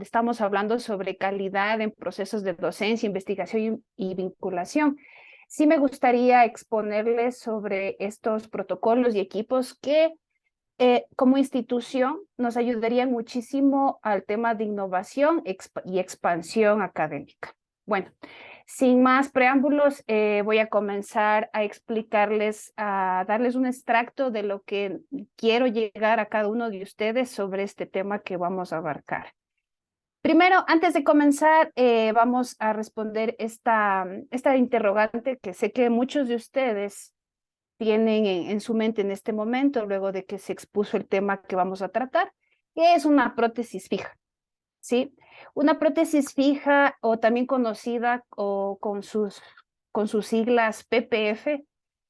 estamos hablando sobre calidad en procesos de docencia, investigación y vinculación. Sí me gustaría exponerles sobre estos protocolos y equipos que como institución nos ayudarían muchísimo al tema de innovación y expansión académica. Bueno, sin más preámbulos, voy a comenzar a explicarles, a darles un extracto de lo que quiero llegar a cada uno de ustedes sobre este tema que vamos a abarcar. Primero, antes de comenzar, vamos a responder esta interrogante que sé que muchos de ustedes tienen en su mente en este momento, luego de que se expuso el tema que vamos a tratar, que es una prótesis fija, ¿sí? Una prótesis fija o también conocida o con sus siglas PPF,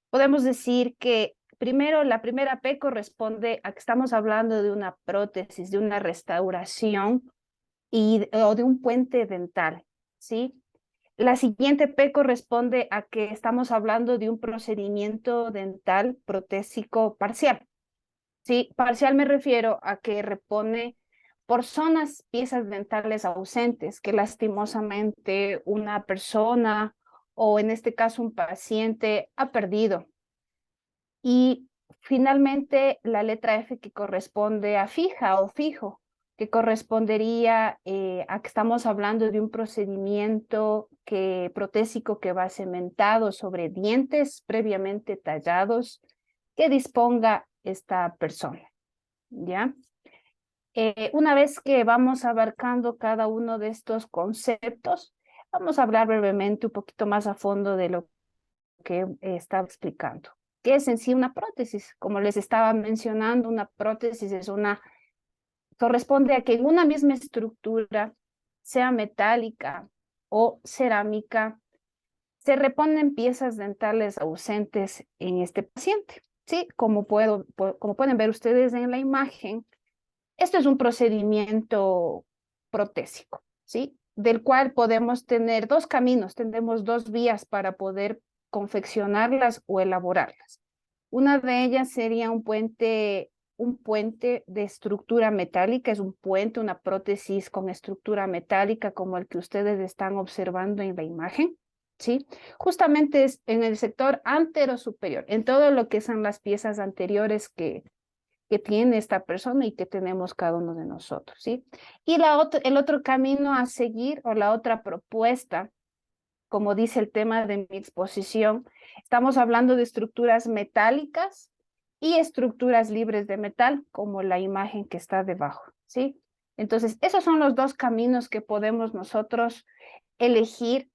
podemos decir que primero la primera P corresponde a que estamos hablando de una prótesis, de una restauración o de un puente dental, ¿sí? La siguiente P corresponde a que estamos hablando de un procedimiento dental protésico parcial. Sí, parcial me refiero a que repone por zonas piezas dentales ausentes que lastimosamente una persona o en este caso un paciente ha perdido. Y finalmente la letra F que corresponde a fija o fijo, que correspondería a que estamos hablando de un procedimiento protésico que va cementado sobre dientes previamente tallados que disponga esta persona, ¿ya? Una vez que vamos abarcando cada uno de estos conceptos, vamos a hablar brevemente un poquito más a fondo de lo que estaba explicando. ¿Qué es en sí una prótesis? Como les estaba mencionando, una prótesis corresponde a que en una misma estructura, sea metálica o cerámica, se reponen piezas dentales ausentes en este paciente. Sí, como pueden ver ustedes en la imagen, esto es un procedimiento protésico, ¿sí? Del cual podemos tener dos caminos, tenemos dos vías para poder confeccionarlas o elaborarlas. Una de ellas sería un puente de estructura metálica, es un puente, una prótesis con estructura metálica como el que ustedes están observando en la imagen, ¿sí? Justamente es en el sector antero-superior, en todo lo que son las piezas anteriores que tiene esta persona y que tenemos cada uno de nosotros, ¿sí? Y el otro camino a seguir o la otra propuesta, como dice el tema de mi exposición, estamos hablando de estructuras metálicas y estructuras libres de metal, como la imagen que está debajo, ¿sí? Entonces, esos son los dos caminos que podemos nosotros elegir,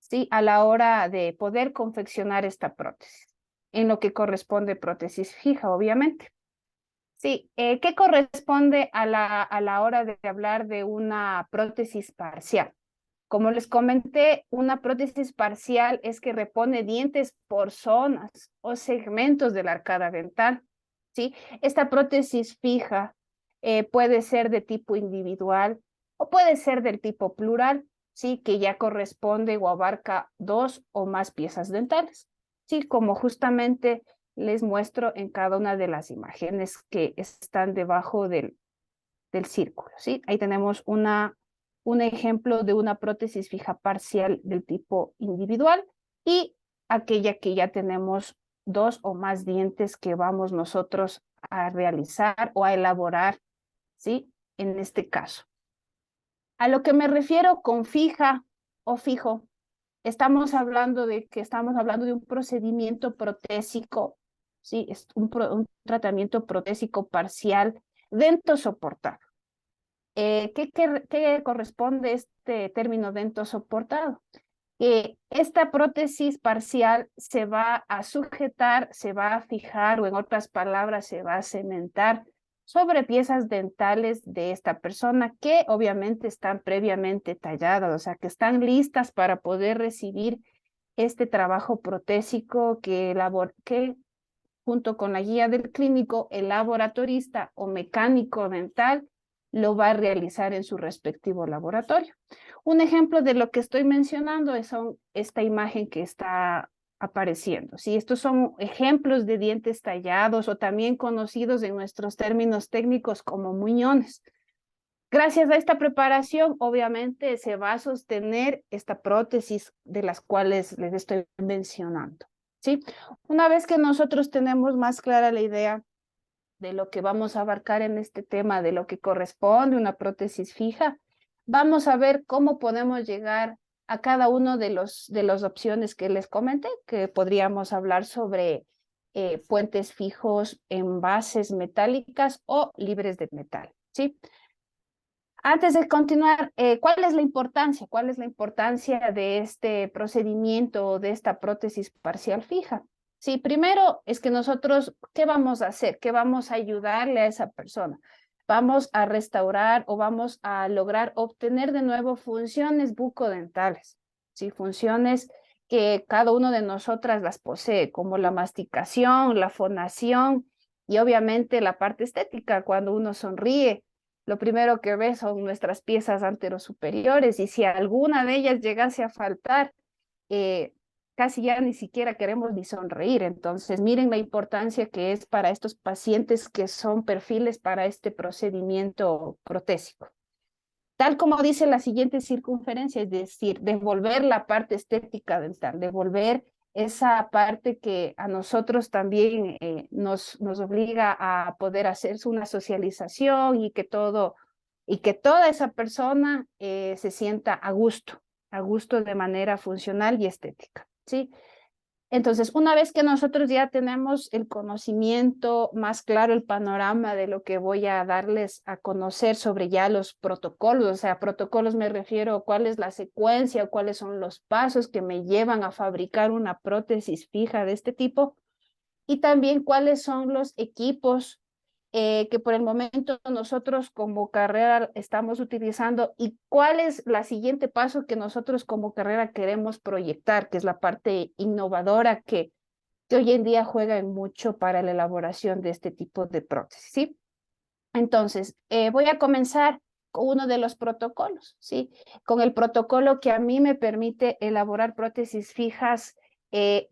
¿sí? A la hora de poder confeccionar esta prótesis, en lo que corresponde prótesis fija, obviamente. Sí, ¿qué corresponde a la hora de hablar de una prótesis parcial? Como les comenté, una prótesis parcial es que repone dientes por zonas o segmentos de la arcada dental, ¿sí? Esta prótesis fija puede ser de tipo individual o puede ser del tipo plural, ¿sí? Que ya corresponde o abarca dos o más piezas dentales, ¿sí? Como justamente les muestro en cada una de las imágenes que están debajo del círculo, ¿sí? Ahí tenemos un ejemplo de una prótesis fija parcial del tipo individual y aquella que ya tenemos dos o más dientes que vamos nosotros a realizar o a elaborar, ¿sí? En este caso. A lo que me refiero con fija o fijo, estamos hablando de un procedimiento protésico, ¿sí? Es un tratamiento protésico parcial dentosoportado. ¿Qué corresponde este término dentosoportado? Que esta prótesis parcial se va a sujetar, se va a fijar o en otras palabras se va a cementar sobre piezas dentales de esta persona que obviamente están previamente talladas, o sea, que están listas para poder recibir este trabajo protésico que junto con la guía del clínico, el laboratorista o mecánico dental lo va a realizar en su respectivo laboratorio. Un ejemplo de lo que estoy mencionando es esta imagen que está apareciendo. ¿Sí? Estos son ejemplos de dientes tallados o también conocidos en nuestros términos técnicos como muñones. Gracias a esta preparación, obviamente, se va a sostener esta prótesis de las cuales les estoy mencionando, ¿sí? Una vez que nosotros tenemos más clara la idea de lo que vamos a abarcar en este tema, de lo que corresponde a una prótesis fija, vamos a ver cómo podemos llegar a cada uno de las opciones que les comenté, que podríamos hablar sobre puentes fijos en bases metálicas o libres de metal, ¿sí? Antes de continuar, ¿cuál es la importancia? ¿Cuál es la importancia de este procedimiento o de esta prótesis parcial fija? Sí, primero es que nosotros, ¿qué vamos a hacer? ¿Qué vamos a ayudarle a esa persona? Vamos a restaurar o vamos a lograr obtener de nuevo funciones bucodentales, ¿sí? Funciones que cada uno de nosotras las posee, como la masticación, la fonación y obviamente la parte estética, cuando uno sonríe lo primero que ves son nuestras piezas anterosuperiores y si alguna de ellas llegase a faltar, eh, casi ya ni siquiera queremos ni sonreír. Entonces, miren la importancia que es para estos pacientes que son perfiles para este procedimiento protésico. Tal como dice la siguiente circunferencia, es decir, devolver la parte estética dental, devolver esa parte que a nosotros también nos obliga a poder hacer una socialización y que toda esa persona se sienta a gusto de manera funcional y estética, ¿sí? Entonces, una vez que nosotros ya tenemos el conocimiento más claro, el panorama de lo que voy a darles a conocer sobre ya los protocolos, o sea, protocolos me refiero a cuál es la secuencia, cuáles son los pasos que me llevan a fabricar una prótesis fija de este tipo, y también cuáles son los equipos que por el momento nosotros como carrera estamos utilizando y cuál es la siguiente paso que nosotros como carrera queremos proyectar, que es la parte innovadora que hoy en día juega en mucho para la elaboración de este tipo de prótesis, ¿sí? Entonces, voy a comenzar con uno de los protocolos, ¿sí? Con el protocolo que a mí me permite elaborar prótesis fijas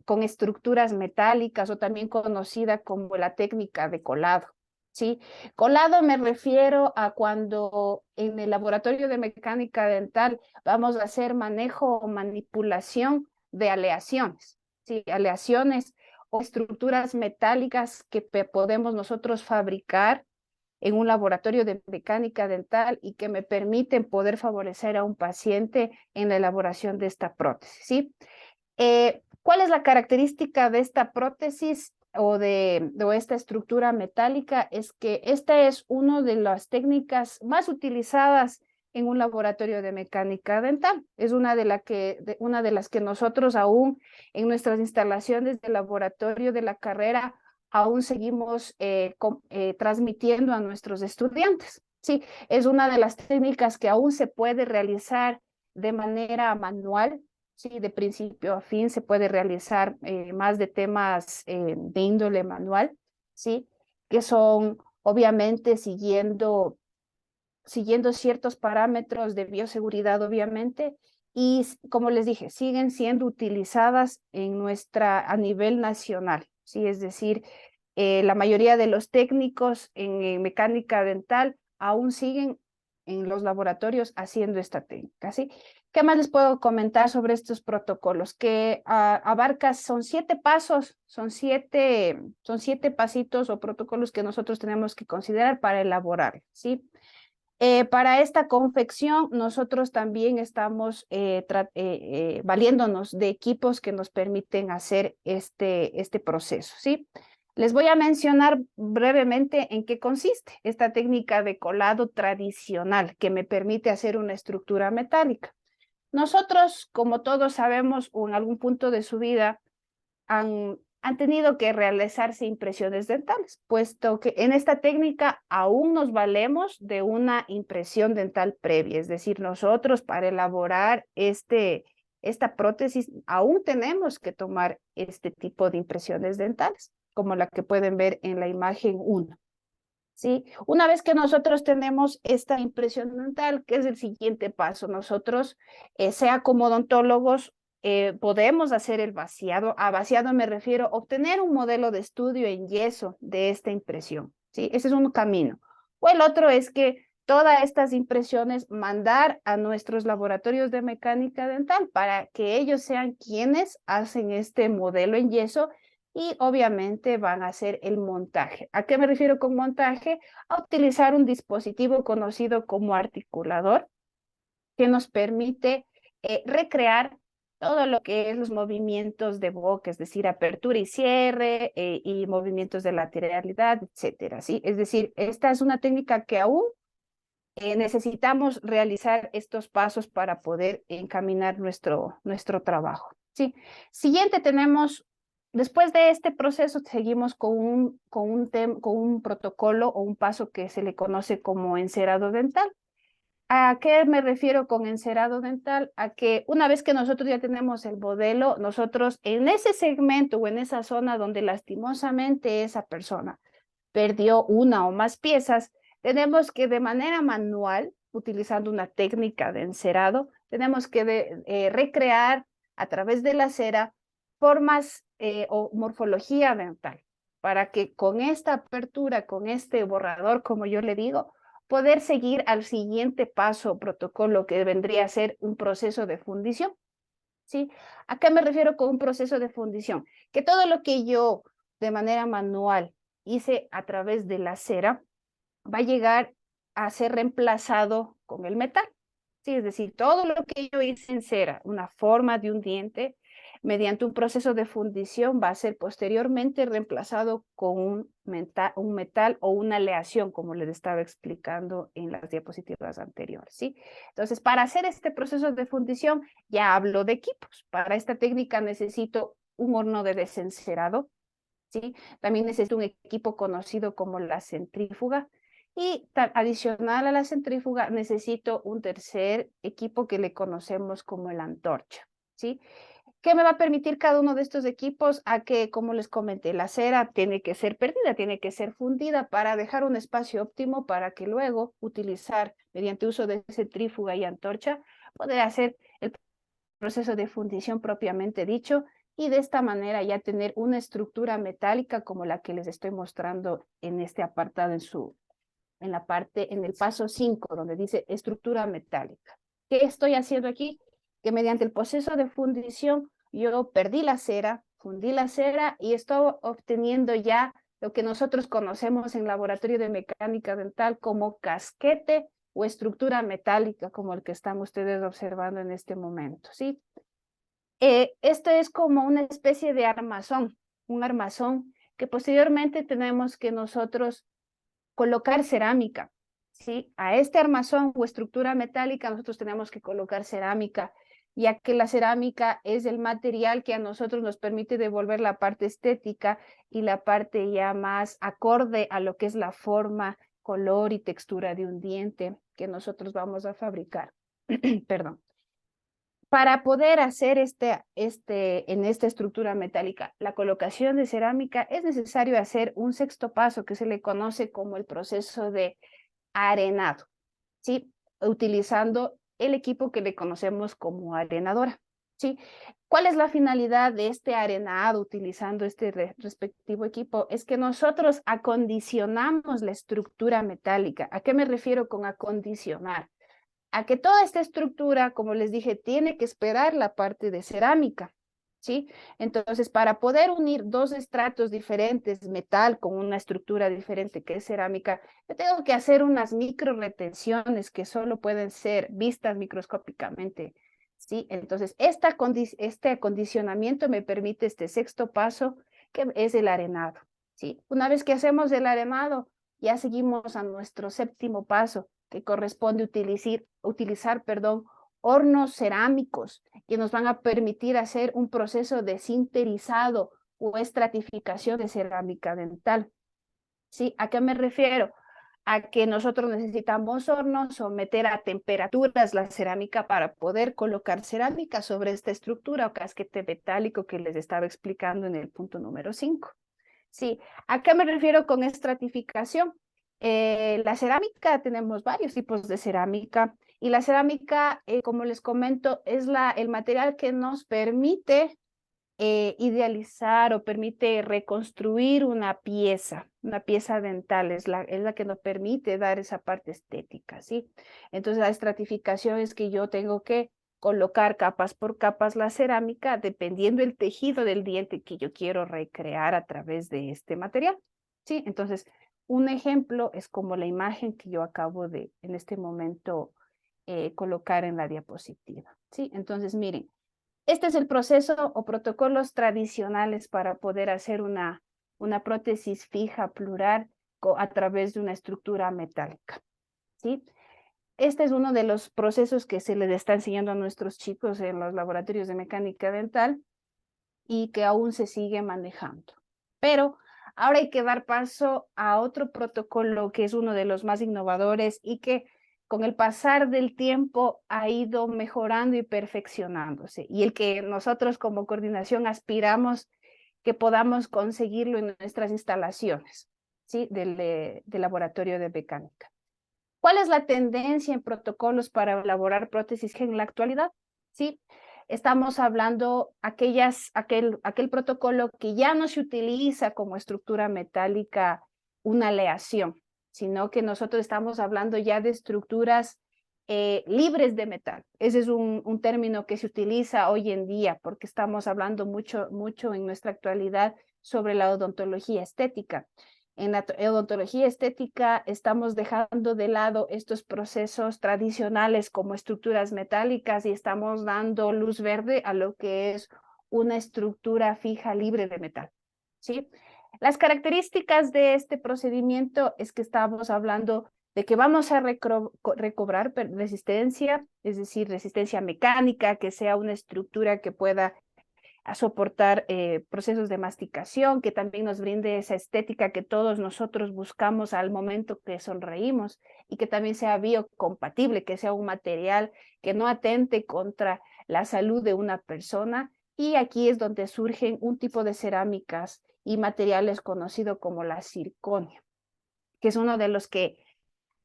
con estructuras metálicas o también conocida como la técnica de colado, ¿sí? Colado me refiero a cuando en el laboratorio de mecánica dental vamos a hacer manejo o manipulación de aleaciones, ¿sí? Aleaciones o estructuras metálicas que podemos nosotros fabricar en un laboratorio de mecánica dental y que me permiten poder favorecer a un paciente en la elaboración de esta prótesis, ¿sí? ¿Cuál es la característica de esta prótesis o esta estructura metálica? Es que esta es una de las técnicas más utilizadas en un laboratorio de mecánica dental. Es una de las que nosotros aún en nuestras instalaciones de laboratorio de la carrera aún seguimos transmitiendo a nuestros estudiantes. Sí, es una de las técnicas que aún se puede realizar de manera manual, sí, de principio a fin se puede realizar más de temas de índole manual, sí, que son obviamente siguiendo ciertos parámetros de bioseguridad, obviamente, y como les dije, siguen siendo utilizadas a nivel nacional, ¿sí? Es decir, la mayoría de los técnicos en mecánica dental aún siguen en los laboratorios haciendo esta técnica, ¿sí? ¿Qué más les puedo comentar sobre estos protocolos? Que son 7 pasos, son siete pasitos o protocolos que nosotros tenemos que considerar para elaborar, ¿sí? Para esta confección, nosotros también estamos valiéndonos de equipos que nos permiten hacer este proceso, ¿sí? Les voy a mencionar brevemente en qué consiste esta técnica de colado tradicional que me permite hacer una estructura metálica. Nosotros, como todos sabemos, o en algún punto de su vida, han tenido que realizarse impresiones dentales, puesto que en esta técnica aún nos valemos de una impresión dental previa, es decir, nosotros para elaborar esta prótesis aún tenemos que tomar este tipo de impresiones dentales, como la que pueden ver en la imagen 1. ¿Sí? Una vez que nosotros tenemos esta impresión dental, ¿qué es el siguiente paso? Nosotros, sea como odontólogos, podemos hacer el vaciado. A vaciado me refiero a obtener un modelo de estudio en yeso de esta impresión, ¿sí? Ese es un camino. O el otro es que todas estas impresiones mandar a nuestros laboratorios de mecánica dental para que ellos sean quienes hacen este modelo en yeso y obviamente van a hacer el montaje. ¿A qué me refiero con montaje? A utilizar un dispositivo conocido como articulador que nos permite recrear todo lo que es los movimientos de boca, es decir, apertura y cierre y movimientos de lateralidad, etcétera, ¿sí? Es decir, esta es una técnica que aún necesitamos realizar estos pasos para poder encaminar nuestro trabajo, ¿sí? Siguiente tenemos, después de este proceso, seguimos con un protocolo o un paso que se le conoce como encerado dental. ¿A qué me refiero con encerado dental? A que una vez que nosotros ya tenemos el modelo, nosotros en ese segmento o en esa zona donde lastimosamente esa persona perdió una o más piezas, tenemos que de manera manual, utilizando una técnica de encerado, tenemos que recrear a través de la cera formas o morfología dental para que con esta apertura, con este borrador, como yo le digo, poder seguir al siguiente paso o protocolo que vendría a ser un proceso de fundición, ¿sí? ¿A qué me refiero con un proceso de fundición? Que todo lo que yo de manera manual hice a través de la cera va a llegar a ser reemplazado con el metal, ¿sí? Es decir, todo lo que yo hice en cera, una forma de un diente, mediante un proceso de fundición va a ser posteriormente reemplazado con un metal o una aleación, como les estaba explicando en las diapositivas anteriores, ¿sí? Entonces, para hacer este proceso de fundición, ya hablo de equipos. Para esta técnica necesito un horno de desencerado, ¿sí? También necesito un equipo conocido como la centrífuga. Y adicional a la centrífuga, necesito un tercer equipo que le conocemos como la antorcha, ¿sí? ¿Qué me va a permitir cada uno de estos equipos? A que, como les comenté, la cera tiene que ser perdida, tiene que ser fundida para dejar un espacio óptimo para que luego utilizar, mediante uso de centrífuga y antorcha, poder hacer el proceso de fundición propiamente dicho y de esta manera ya tener una estructura metálica como la que les estoy mostrando en este apartado en el paso 5, donde dice estructura metálica. ¿Qué estoy haciendo aquí? Que mediante el proceso de fundición yo perdí la cera, fundí la cera y estoy obteniendo ya lo que nosotros conocemos en laboratorio de mecánica dental como casquete o estructura metálica, como el que están ustedes observando en este momento, ¿sí? Esto es como una especie de armazón, un armazón que posteriormente tenemos que nosotros colocar cerámica, ¿sí? A este armazón o estructura metálica nosotros tenemos que colocar cerámica, ya que la cerámica es el material que a nosotros nos permite devolver la parte estética y la parte ya más acorde a lo que es la forma, color y textura de un diente que nosotros vamos a fabricar. Perdón. Para poder hacer en esta estructura metálica la colocación de cerámica, es necesario hacer un sexto paso que se le conoce como el proceso de arenado, ¿sí? Utilizando el equipo que le conocemos como arenadora, ¿sí? ¿Cuál es la finalidad de este arenado utilizando este respectivo equipo? Es que nosotros acondicionamos la estructura metálica. ¿A qué me refiero con acondicionar? A que toda esta estructura, como les dije, tiene que esperar la parte de cerámica, ¿sí? Entonces, para poder unir dos estratos diferentes, metal con una estructura diferente que es cerámica, yo tengo que hacer unas micro retenciones que solo pueden ser vistas microscópicamente, ¿sí? Entonces, este acondicionamiento me permite este sexto paso, que es el arenado, ¿sí? Una vez que hacemos el arenado, ya seguimos a nuestro séptimo paso, que corresponde utilizar hornos cerámicos que nos van a permitir hacer un proceso de sinterizado o estratificación de cerámica dental. ¿Sí? ¿A qué me refiero? A que nosotros necesitamos hornos, someter a temperaturas la cerámica para poder colocar cerámica sobre esta estructura o casquete metálico que les estaba explicando en el punto número 5. Sí, ¿a qué me refiero con estratificación? La cerámica, tenemos varios tipos de cerámica y la cerámica, como les comento, es el material que nos permite idealizar o permite reconstruir una pieza dental, es la que nos permite dar esa parte estética, ¿sí? Entonces la estratificación es que yo tengo que colocar capas por capas la cerámica dependiendo del tejido del diente que yo quiero recrear a través de este material, ¿sí? Entonces, un ejemplo es como la imagen que yo acabo de, en este momento, colocar en la diapositiva, ¿sí? Entonces, miren, este es el proceso o protocolos tradicionales para poder hacer una prótesis fija plural a través de una estructura metálica, ¿sí? Este es uno de los procesos que se les está enseñando a nuestros chicos en los laboratorios de mecánica dental y que aún se sigue manejando. Pero ahora hay que dar paso a otro protocolo que es uno de los más innovadores y que con el pasar del tiempo ha ido mejorando y perfeccionándose, y el que nosotros como coordinación aspiramos que podamos conseguirlo en nuestras instalaciones, ¿sí? Del laboratorio de mecánica. ¿Cuál es la tendencia en protocolos para elaborar prótesis en la actualidad? Sí, estamos hablando aquel protocolo que ya no se utiliza como estructura metálica una aleación, sino que nosotros estamos hablando ya de estructuras libres de metal. Ese es un término que se utiliza hoy en día porque estamos hablando mucho en nuestra actualidad sobre la odontología estética. En la odontología estética estamos dejando de lado estos procesos tradicionales como estructuras metálicas y estamos dando luz verde a lo que es una estructura fija libre de metal, ¿sí? Las características de este procedimiento es que estamos hablando de que vamos a recobrar resistencia, es decir, resistencia mecánica, que sea una estructura que pueda a soportar procesos de masticación, que también nos brinde esa estética que todos nosotros buscamos al momento que sonreímos y que también sea biocompatible, que sea un material que no atente contra la salud de una persona. Y aquí es donde surgen un tipo de cerámicas y materiales conocido como la circonia, que es uno de los que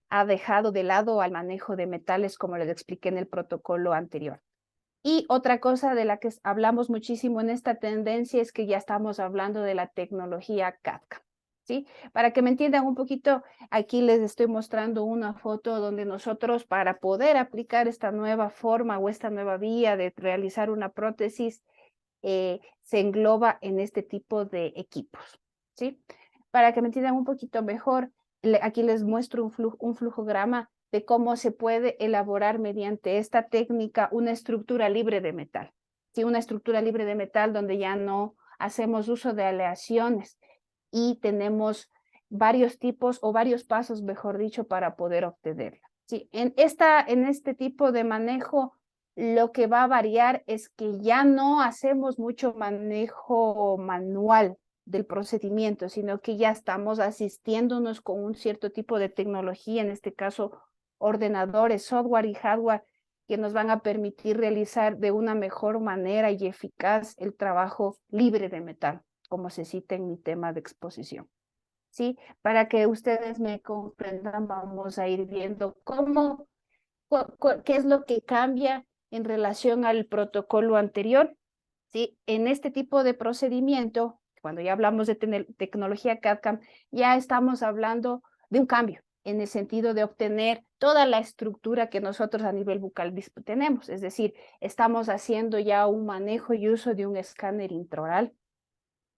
ha dejado de lado al manejo de metales, como les expliqué en el protocolo anterior. Y otra cosa de la que hablamos muchísimo en esta tendencia es que ya estamos hablando de la tecnología CAD/CAM, ¿sí? Para que me entiendan un poquito, aquí les estoy mostrando una foto donde nosotros, para poder aplicar esta nueva forma o esta nueva vía de realizar una prótesis, se engloba en este tipo de equipos, ¿sí? Para que me entiendan un poquito mejor, aquí les muestro un flujograma de cómo se puede elaborar mediante esta técnica una estructura libre de metal, ¿sí? Una estructura libre de metal donde ya no hacemos uso de aleaciones y tenemos varios tipos o varios pasos, mejor dicho, para poder obtenerla, ¿sí? En este tipo de manejo, lo que va a variar es que ya no hacemos mucho manejo manual del procedimiento, sino que ya estamos asistiéndonos con un cierto tipo de tecnología, en este caso ordenadores, software y hardware, que nos van a permitir realizar de una mejor manera y eficaz el trabajo libre de metal, como se cita en mi tema de exposición. ¿Sí? Para que ustedes me comprendan, vamos a ir viendo qué es lo que cambia en relación al protocolo anterior. ¿Sí? En este tipo de procedimiento, cuando ya hablamos de tecnología CAD/CAM, ya estamos hablando de un cambio en el sentido de obtener toda la estructura que nosotros a nivel bucal tenemos. Es decir, estamos haciendo ya un manejo y uso de un escáner intraoral,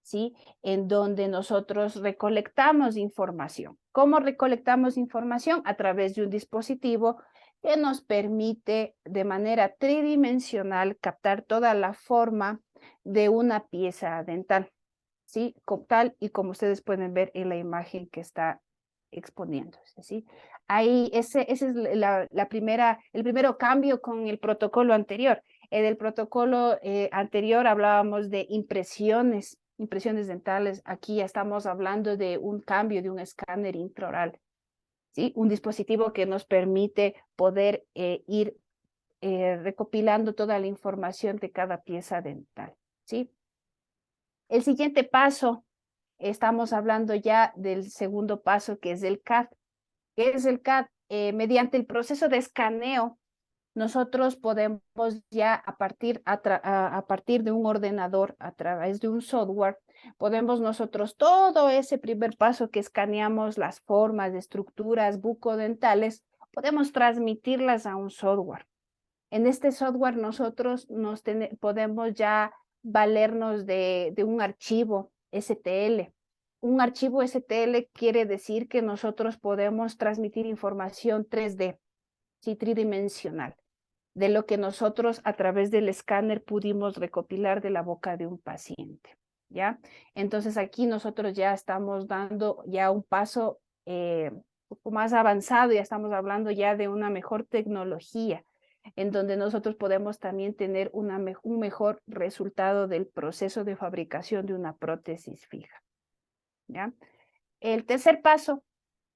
¿sí? En donde nosotros recolectamos información. ¿Cómo recolectamos información? A través de un dispositivo que nos permite de manera tridimensional captar toda la forma de una pieza dental, ¿sí? Tal y como ustedes pueden ver en la imagen que está exponiéndose, ¿sí? Ahí ese es el primero cambio con el protocolo anterior. En el protocolo anterior hablábamos de impresiones dentales. Aquí ya estamos hablando de un cambio de un escáner intraoral, ¿sí? Un dispositivo que nos permite poder ir recopilando toda la información de cada pieza dental, ¿sí? El siguiente paso, estamos hablando ya del segundo paso, que es el CAD. ¿Qué es el CAD? Mediante el proceso de escaneo nosotros podemos ya a partir de un ordenador, a través de un software, podemos nosotros todo ese primer paso que escaneamos las formas, estructuras bucodentales, podemos transmitirlas a un software. En este software nosotros podemos ya valernos de un archivo STL. Un archivo STL quiere decir que nosotros podemos transmitir información 3D, sí, tridimensional, de lo que nosotros a través del escáner pudimos recopilar de la boca de un paciente, ¿ya? Entonces aquí nosotros ya estamos dando ya un paso un poco más avanzado, ya estamos hablando ya de una mejor tecnología, en donde nosotros podemos también tener un mejor resultado del proceso de fabricación de una prótesis fija, ¿ya? El tercer paso,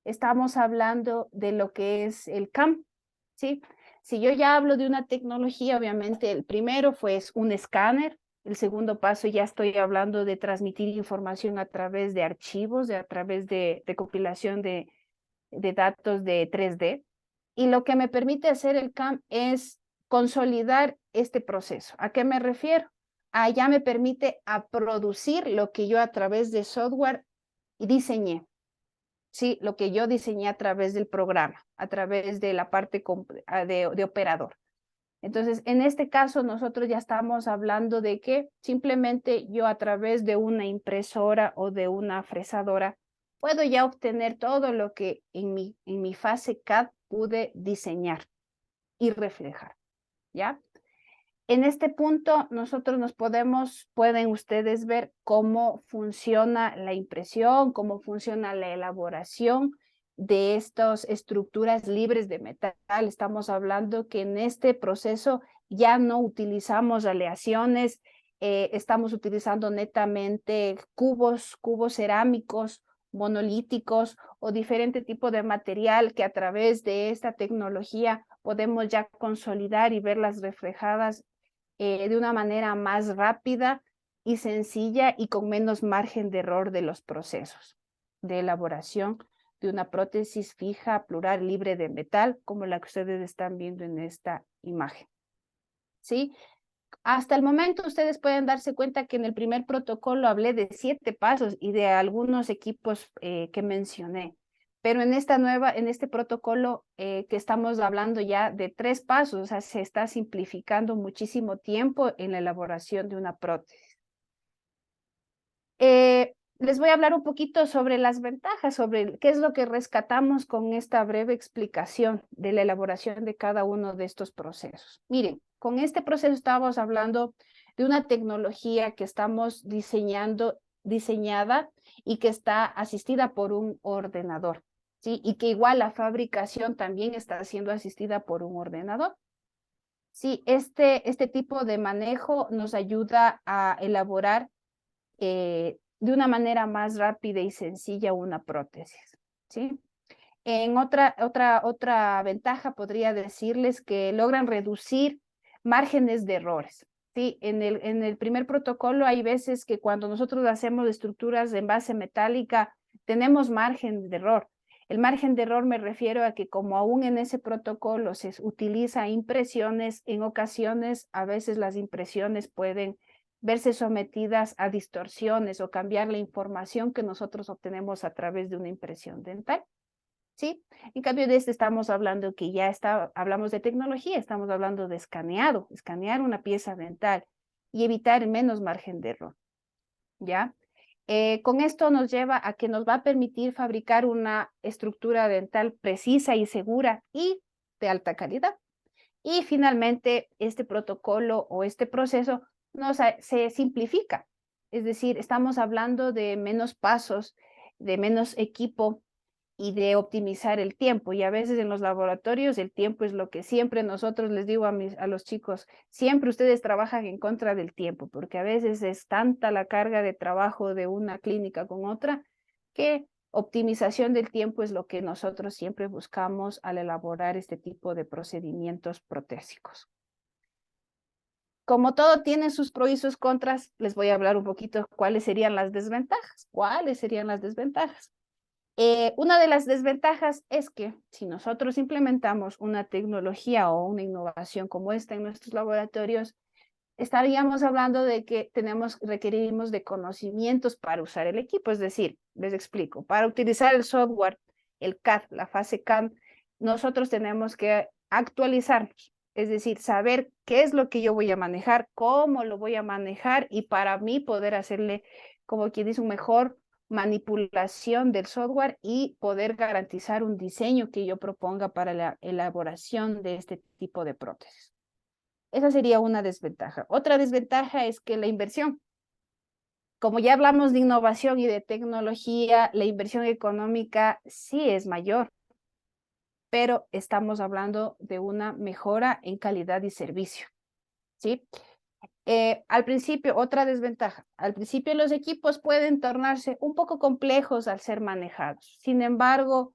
estamos hablando de lo que es el CAM, ¿sí? Si yo ya hablo de una tecnología, obviamente el primero fue un escáner, el segundo paso ya estoy hablando de transmitir información a través de archivos, a través de recopilación de datos de 3D, y lo que me permite hacer el CAM es consolidar este proceso. ¿A qué me refiero? Ya me permite a producir lo que yo a través de software diseñé. Sí, lo que yo diseñé a través del programa, a través de la parte de operador. Entonces, en este caso, nosotros ya estamos hablando de que simplemente yo a través de una impresora o de una fresadora puedo ya obtener todo lo que en mi fase CAD pude diseñar y reflejar, ¿ya? En este punto, nosotros pueden ustedes ver cómo funciona la impresión, cómo funciona la elaboración de estas estructuras libres de metal. Estamos hablando que en este proceso ya no utilizamos aleaciones, estamos utilizando netamente cubos cerámicos, monolíticos o diferente tipo de material que a través de esta tecnología podemos ya consolidar y verlas reflejadas de una manera más rápida y sencilla y con menos margen de error de los procesos de elaboración de una prótesis fija, plural, libre de metal, como la que ustedes están viendo en esta imagen. ¿Sí? Hasta el momento ustedes pueden darse cuenta que en el primer protocolo hablé de 7 pasos y de algunos equipos que mencioné. Pero en este protocolo que estamos hablando ya de 3 pasos, o sea, se está simplificando muchísimo tiempo en la elaboración de una prótesis. Les voy a hablar un poquito sobre las ventajas, sobre qué es lo que rescatamos con esta breve explicación de la elaboración de cada uno de estos procesos. Miren, con este proceso estamos hablando de una tecnología que estamos diseñada y que está asistida por un ordenador, ¿sí? Y que igual la fabricación también está siendo asistida por un ordenador. Sí, este tipo de manejo nos ayuda a elaborar de una manera más rápida y sencilla una prótesis, ¿sí? En otra ventaja podría decirles que logran reducir márgenes de errores, ¿sí? En el primer protocolo hay veces que cuando nosotros hacemos estructuras en base metálica tenemos margen de error. El margen de error me refiero a que como aún en ese protocolo se utiliza impresiones, en ocasiones a veces las impresiones pueden verse sometidas a distorsiones o cambiar la información que nosotros obtenemos a través de una impresión dental, ¿sí? En cambio de este estamos hablando que hablamos de tecnología, estamos hablando de escanear una pieza dental y evitar menos margen de error, ¿ya? Con esto nos lleva a que nos va a permitir fabricar una estructura dental precisa y segura y de alta calidad. Y finalmente, este protocolo o este proceso se simplifica. Es decir, estamos hablando de menos pasos, de menos equipo y de optimizar el tiempo. Y a veces en los laboratorios el tiempo es lo que siempre nosotros les digo a los chicos, siempre ustedes trabajan en contra del tiempo, porque a veces es tanta la carga de trabajo de una clínica con otra que optimización del tiempo es lo que nosotros siempre buscamos al elaborar este tipo de procedimientos protésicos. Como todo tiene sus pros y sus contras, les voy a hablar un poquito cuáles serían las desventajas. ¿Cuáles serían las desventajas? Una de las desventajas es que si nosotros implementamos una tecnología o una innovación como esta en nuestros laboratorios, estaríamos hablando de que requerimos de conocimientos para usar el equipo. Es decir, les explico, para utilizar el software, el CAD, la fase CAM, nosotros tenemos que actualizarnos. Es decir, saber qué es lo que yo voy a manejar, cómo lo voy a manejar y para mí poder hacerle, como quien dice, un mejor manipulación del software y poder garantizar un diseño que yo proponga para la elaboración de este tipo de prótesis. Esa sería una desventaja. Otra desventaja es que la inversión, como ya hablamos de innovación y de tecnología, la inversión económica sí es mayor, pero estamos hablando de una mejora en calidad y servicio, ¿sí? Al principio, otra desventaja, al principio los equipos pueden tornarse un poco complejos al ser manejados. Sin embargo,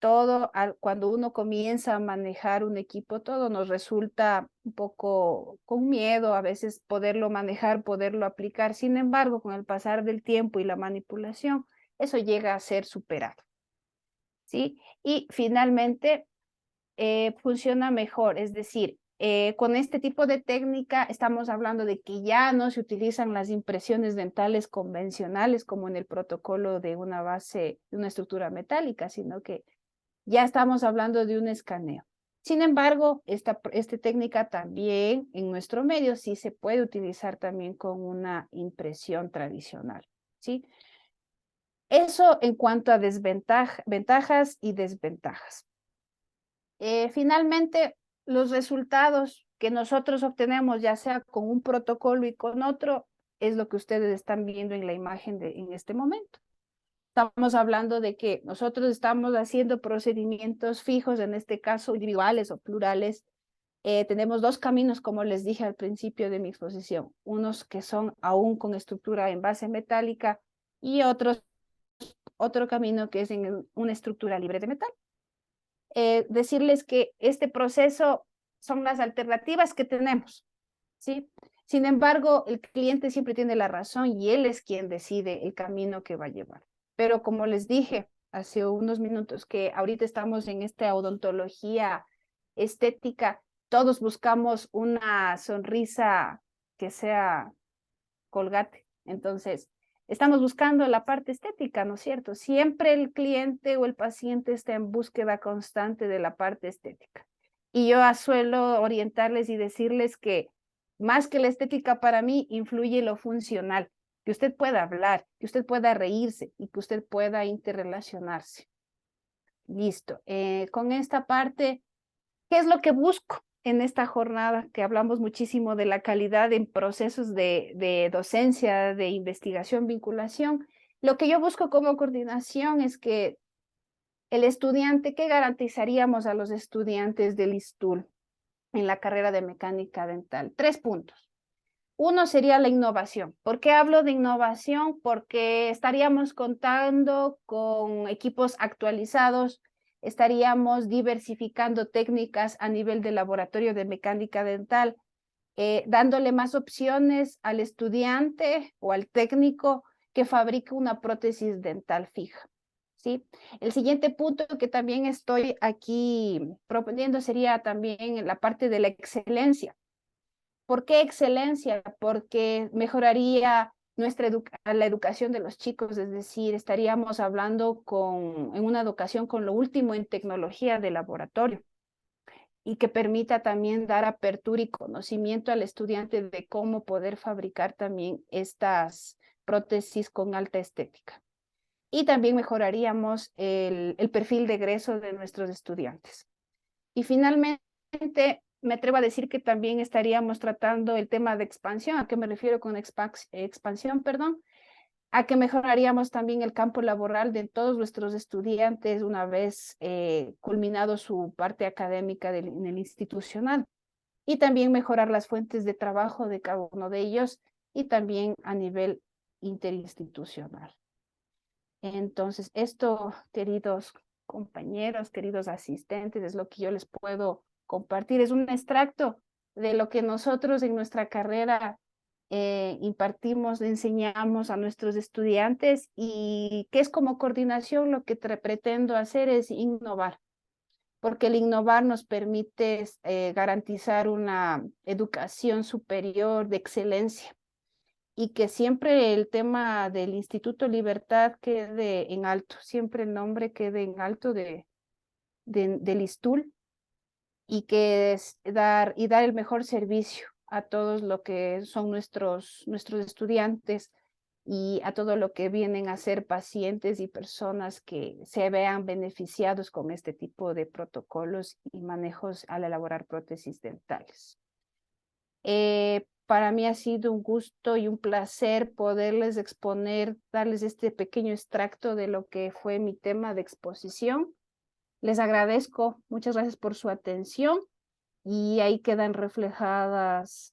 cuando uno comienza a manejar un equipo, todo nos resulta un poco con miedo, a veces poderlo manejar, poderlo aplicar. Sin embargo, con el pasar del tiempo y la manipulación, eso llega a ser superado, ¿sí? Y finalmente, funciona mejor, es decir, con este tipo de técnica estamos hablando de que ya no se utilizan las impresiones dentales convencionales como en el protocolo de una base, de una estructura metálica, sino que ya estamos hablando de un escaneo. Sin embargo, esta técnica también en nuestro medio sí se puede utilizar también con una impresión tradicional, ¿sí? Eso en cuanto a ventajas y desventajas. Finalmente, los resultados que nosotros obtenemos, ya sea con un protocolo y con otro, es lo que ustedes están viendo en la imagen en este momento. Estamos hablando de que nosotros estamos haciendo procedimientos fijos, en este caso individuales o plurales. Tenemos dos caminos, como les dije al principio de mi exposición, unos que son aún con estructura en base metálica y otro camino que es en una estructura libre de metal. Decirles que este proceso son las alternativas que tenemos, ¿sí? Sin embargo, el cliente siempre tiene la razón y él es quien decide el camino que va a llevar. Pero como les dije hace unos minutos, que ahorita estamos en esta odontología estética, todos buscamos una sonrisa que sea Colgate. Entonces, estamos buscando la parte estética, ¿no es cierto? Siempre el cliente o el paciente está en búsqueda constante de la parte estética. Y yo suelo orientarles y decirles que más que la estética para mí influye lo funcional, que usted pueda hablar, que usted pueda reírse y que usted pueda interrelacionarse. Listo. Con esta parte, ¿qué es lo que busco en esta jornada? Que hablamos muchísimo de la calidad en procesos de docencia, de investigación, vinculación. Lo que yo busco como coordinación es que el estudiante, ¿qué garantizaríamos a los estudiantes del ISTUL en la carrera de mecánica dental? 3 puntos. Uno sería la innovación. ¿Por qué hablo de innovación? Porque estaríamos contando con equipos actualizados, estaríamos diversificando técnicas a nivel de laboratorio de mecánica dental, dándole más opciones al estudiante o al técnico que fabrica una prótesis dental fija, ¿sí? El siguiente punto que también estoy aquí proponiendo sería también la parte de la excelencia. ¿Por qué excelencia? Porque mejoraría la educación de los chicos, es decir, estaríamos hablando en una educación con lo último en tecnología de laboratorio y que permita también dar apertura y conocimiento al estudiante de cómo poder fabricar también estas prótesis con alta estética. Y también mejoraríamos el perfil de egreso de nuestros estudiantes. Y finalmente, me atrevo a decir que también estaríamos tratando el tema de expansión. ¿A qué me refiero con expansión? Perdón. A que mejoraríamos también el campo laboral de todos nuestros estudiantes una vez culminado su parte académica en el institucional. Y también mejorar las fuentes de trabajo de cada uno de ellos y también a nivel interinstitucional. Entonces, esto, queridos compañeros, queridos asistentes, es lo que yo les puedo compartir. Es un extracto de lo que nosotros en nuestra carrera impartimos, enseñamos a nuestros estudiantes y que es como coordinación lo que pretendo hacer es innovar, porque el innovar nos permite garantizar una educación superior de excelencia y que siempre el tema del Instituto Libertad quede en alto, siempre el nombre quede en alto del ISTUL y que es dar el mejor servicio a todos lo que son nuestros estudiantes y a todo lo que vienen a ser pacientes y personas que se vean beneficiados con este tipo de protocolos y manejos al elaborar prótesis dentales. Para mí ha sido un gusto y un placer poderles exponer, darles este pequeño extracto de lo que fue mi tema de exposición. Les agradezco, muchas gracias por su atención y ahí quedan reflejadas